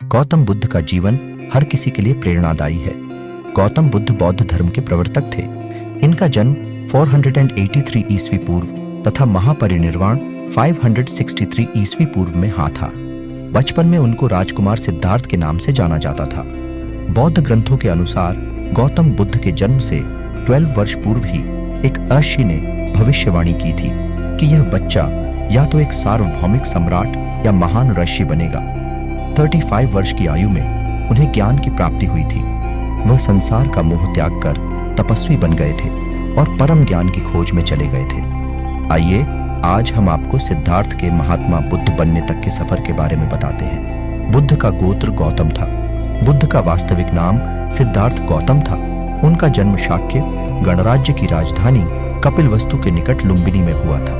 गौतम बुद्ध का जीवन हर किसी के लिए प्रेरणादायी है। गौतम बुद्ध बौद्ध धर्म के प्रवर्तक थे। इनका जन्म 483 ईस्वी पूर्व तथा महापरिनिर्वाण 563 ईस्वी पूर्व में था। बचपन में उनको राजकुमार सिद्धार्थ के नाम से जाना जाता था। बौद्ध ग्रंथों के अनुसार गौतम बुद्ध के जन्म से 12 वर्ष पूर्व ही एक अर्षि ने भविष्यवाणी की थी कि यह बच्चा या तो एक सार्वभौमिक सम्राट या महान ऋषि बनेगा। 35 वर्ष की आयु में उन्हें ज्ञान की प्राप्ति हुई थी। वह संसार का मोह त्याग कर तपस्वी बन गए थे और परम ज्ञान की खोज में चले गए थे। आइए आज हम आपको सिद्धार्थ के महात्मा बुद्ध बनने तक के सफर के बारे में बताते हैं। बुद्ध का गोत्र गौतम था। बुद्ध का वास्तविक नाम सिद्धार्थ गौतम था। उनका जन्म शाक्य गणराज्य की राजधानी कपिलवस्तु के निकट लुम्बिनी में हुआ था।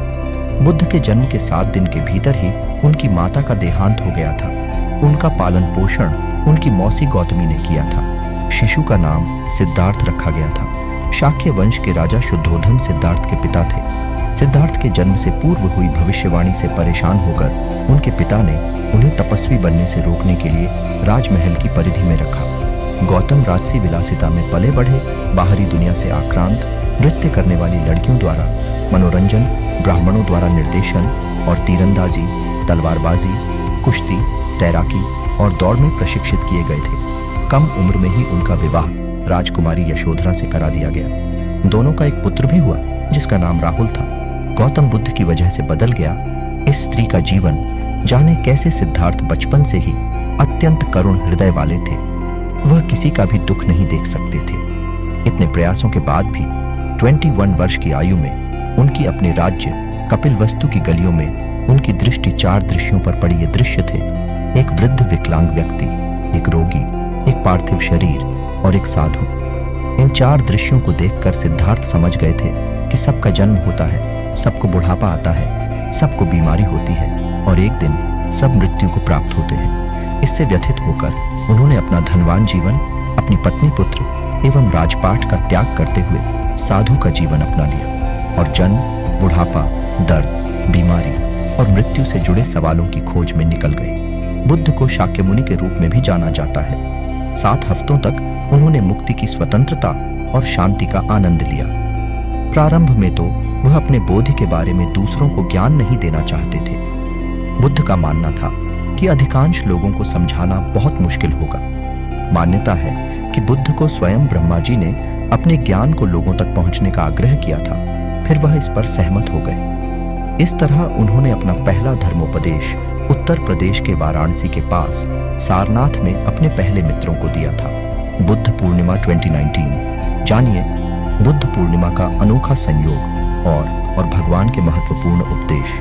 बुद्ध के जन्म के 7 दिन के भीतर ही उनकी माता का देहांत हो गया था। उनका पालन पोषण उनकी मौसी गौतमी ने किया था। शिशु का नाम सिद्धार्थ रखा गया था। शाक्य वंश के राजा शुद्धोधन सिद्धार्थ के पिता थे। सिद्धार्थ के जन्म से पूर्व हुई भविष्यवाणी से परेशान होकर उनके पिता ने उन्हें तपस्वी बनने से रोकने के लिए राजमहल की परिधि में रखा। गौतम राजसी विलासिता में पले बढ़े, बाहरी दुनिया से आक्रांत, नृत्य करने वाली लड़कियों द्वारा मनोरंजन, ब्राह्मणों द्वारा निर्देशन और तीरंदाजी, तलवारबाजी, कुश्ती, तैराकी और दौड़ में प्रशिक्षित किए गए थे। कम उम्र में ही उनका विवाह राजकुमारी यशोधरा से करा दिया गया। दोनों का एक पुत्र भी हुआ जिसका नाम राहुल था। गौतम बुद्ध की वजह से बदल गया इस स्त्री का जीवन जाने कैसे। सिद्धार्थ बचपन से ही अत्यंत करुण हृदय वाले थे। वह किसी का भी दुख नहीं देख सकते थे। इतने प्रयासों के बाद भी 21 वर्ष की आयु में उनकी अपने राज्य कपिलवस्तु की गलियों में उनकी दृष्टि 4 दृश्यों पर पड़ी। ये दृश्य थे: एक वृद्ध विकलांग व्यक्ति, एक रोगी, एक पार्थिव शरीर और एक साधु। इन 4 दृश्यों को देखकर सिद्धार्थ समझ गए थे कि सबका जन्म होता है, सबको बुढ़ापा आता है, सबको बीमारी होती है और एक दिन सब मृत्यु को प्राप्त होते हैं। इससे व्यथित होकर उन्होंने अपना धनवान जीवन, अपनी पत्नी, पुत्र एवं राजपाट का त्याग करते हुए साधु का जीवन अपना लिया और जन्म, बुढ़ापा, दर्द, बीमारी और मृत्यु से जुड़े सवालों की खोज में निकल गए। बुद्ध को शाक्य मुनि के रूप में भी जाना जाता है। 7 हफ्तों तक उन्होंने मुक्ति की स्वतंत्रता और शांति का आनंद लिया। प्रारंभ में तो वह अपने बोधि के बारे में दूसरों को ज्ञान नहीं देना चाहते थे। बुद्ध का मानना था कि अधिकांश लोगों को समझाना बहुत मुश्किल होगा। मान्यता है कि बुद्ध को स्वयं ब्रह्मा जी ने अपने ज्ञान को लोगों तक पहुंचने का आग्रह किया था, फिर वह इस पर सहमत हो गए। इस तरह उन्होंने अपना पहला धर्मोपदेश उत्तर प्रदेश के वाराणसी के पास सारनाथ में अपने पहले मित्रों को दिया था। बुद्ध पूर्णिमा 2019। जानिए बुद्ध पूर्णिमा का अनोखा संयोग और भगवान के महत्वपूर्ण उपदेश।